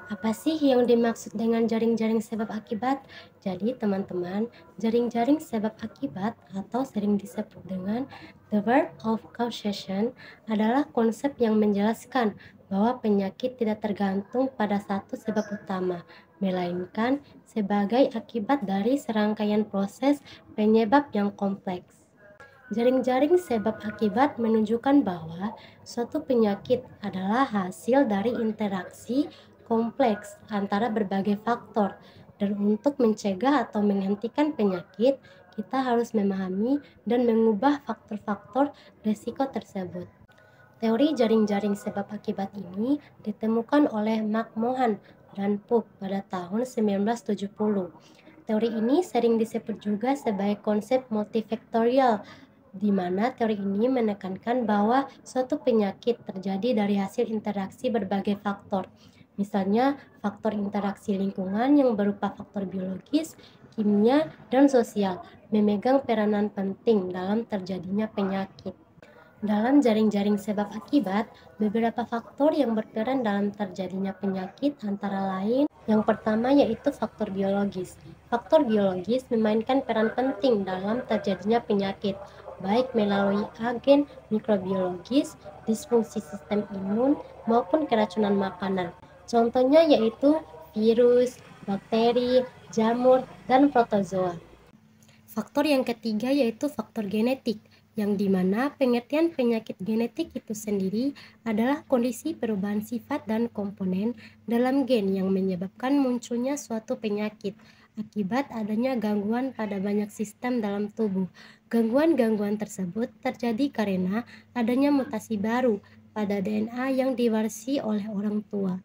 Apa sih yang dimaksud dengan jaring-jaring sebab akibat? Jadi, teman-teman, jaring-jaring sebab akibat atau sering disebut dengan the word of causation adalah konsep yang menjelaskan bahwa penyakit tidak tergantung pada satu sebab utama, melainkan sebagai akibat dari serangkaian proses penyebab yang kompleks. Jaring-jaring sebab akibat menunjukkan bahwa suatu penyakit adalah hasil dari interaksi kompleks antara berbagai faktor, dan untuk mencegah atau menghentikan penyakit, kita harus memahami dan mengubah faktor-faktor resiko tersebut. Teori jaring-jaring sebab akibat ini ditemukan oleh McMahon dan Pope pada tahun 1970. Teori ini sering disebut juga sebagai konsep multifaktorial, di mana teori ini menekankan bahwa suatu penyakit terjadi dari hasil interaksi berbagai faktor. Misalnya, faktor interaksi lingkungan yang berupa faktor biologis, kimia, dan sosial memegang peranan penting dalam terjadinya penyakit. Dalam jaring-jaring sebab akibat, beberapa faktor yang berperan dalam terjadinya penyakit antara lain yang pertama yaitu faktor biologis. Faktor biologis memainkan peran penting dalam terjadinya penyakit, baik melalui agen mikrobiologis, disfungsi sistem imun, maupun keracunan makanan. Contohnya yaitu virus, bakteri, jamur, dan protozoa. Faktor yang ketiga yaitu faktor genetik, yang dimana pengertian penyakit genetik itu sendiri adalah kondisi perubahan sifat dan komponen dalam gen yang menyebabkan munculnya suatu penyakit akibat adanya gangguan pada banyak sistem dalam tubuh. Gangguan-gangguan tersebut terjadi karena adanya mutasi baru pada DNA yang diwarisi oleh orang tua.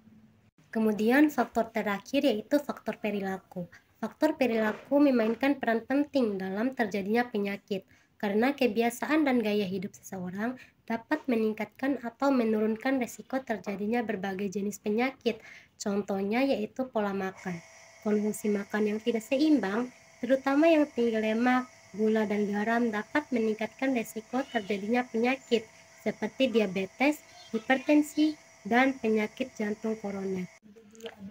Kemudian faktor terakhir yaitu faktor perilaku. Faktor perilaku memainkan peran penting dalam terjadinya penyakit karena kebiasaan dan gaya hidup seseorang dapat meningkatkan atau menurunkan resiko terjadinya berbagai jenis penyakit. Contohnya yaitu pola makan. Konsumsi makan yang tidak seimbang, terutama yang tinggi lemak, gula, dan garam dapat meningkatkan resiko terjadinya penyakit seperti diabetes, hipertensi, dan penyakit jantung koroner.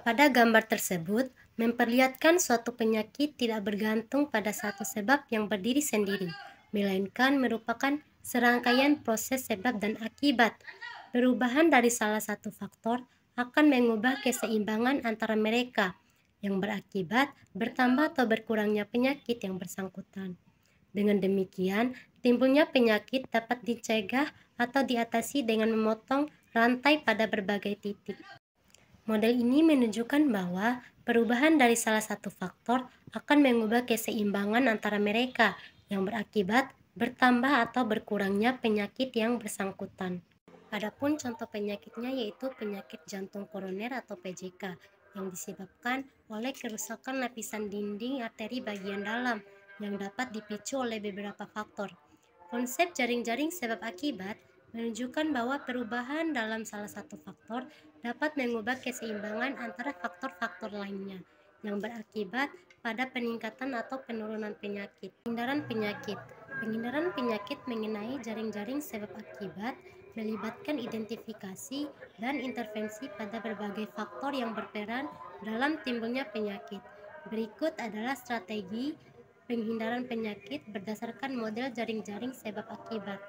Pada gambar tersebut, memperlihatkan suatu penyakit tidak bergantung pada satu sebab yang berdiri sendiri, melainkan merupakan serangkaian proses sebab dan akibat. Perubahan dari salah satu faktor akan mengubah keseimbangan antara mereka, yang berakibat bertambah atau berkurangnya penyakit yang bersangkutan. Dengan demikian, timbulnya penyakit dapat dicegah atau diatasi dengan memotong rantai pada berbagai titik. Model ini menunjukkan bahwa perubahan dari salah satu faktor akan mengubah keseimbangan antara mereka, yang berakibat bertambah atau berkurangnya penyakit yang bersangkutan. Adapun contoh penyakitnya yaitu penyakit jantung koroner atau PJK yang disebabkan oleh kerusakan lapisan dinding arteri bagian dalam yang dapat dipicu oleh beberapa faktor. Konsep jaring-jaring sebab akibat menunjukkan bahwa perubahan dalam salah satu faktor dapat mengubah keseimbangan antara faktor-faktor lainnya yang berakibat pada peningkatan atau penurunan penyakit. Penghindaran penyakit. Penghindaran penyakit mengenai jaring-jaring sebab akibat melibatkan identifikasi dan intervensi pada berbagai faktor yang berperan dalam timbulnya penyakit. Berikut adalah strategi penghindaran penyakit berdasarkan model jaring-jaring sebab akibat.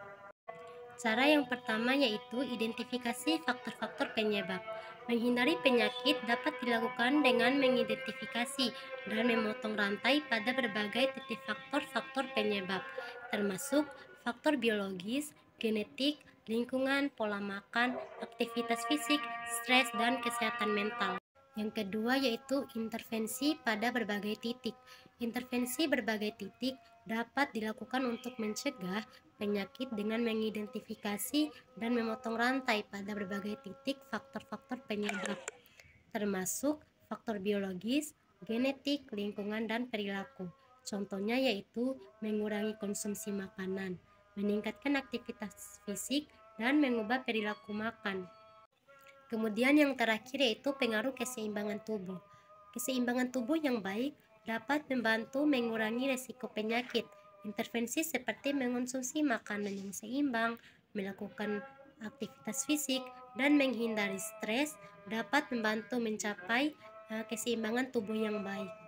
Cara yang pertama yaitu identifikasi faktor-faktor penyebab. Menghindari penyakit dapat dilakukan dengan mengidentifikasi dan memotong rantai pada berbagai titik faktor-faktor penyebab, termasuk faktor biologis, genetik, lingkungan, pola makan, aktivitas fisik, stres, dan kesehatan mental. Yang kedua yaitu intervensi pada berbagai titik. Intervensi berbagai titik dapat dilakukan untuk mencegah penyakit dengan mengidentifikasi dan memotong rantai pada berbagai titik faktor-faktor penyebab, termasuk faktor biologis, genetik, lingkungan, dan perilaku. Contohnya yaitu mengurangi konsumsi makanan, meningkatkan aktivitas fisik, dan mengubah perilaku makan. Kemudian yang terakhir yaitu pengaruh keseimbangan tubuh. Keseimbangan tubuh yang baik dapat membantu mengurangi resiko penyakit. Intervensi seperti mengonsumsi makanan yang seimbang, melakukan aktivitas fisik, dan menghindari stres dapat membantu mencapai keseimbangan tubuh yang baik.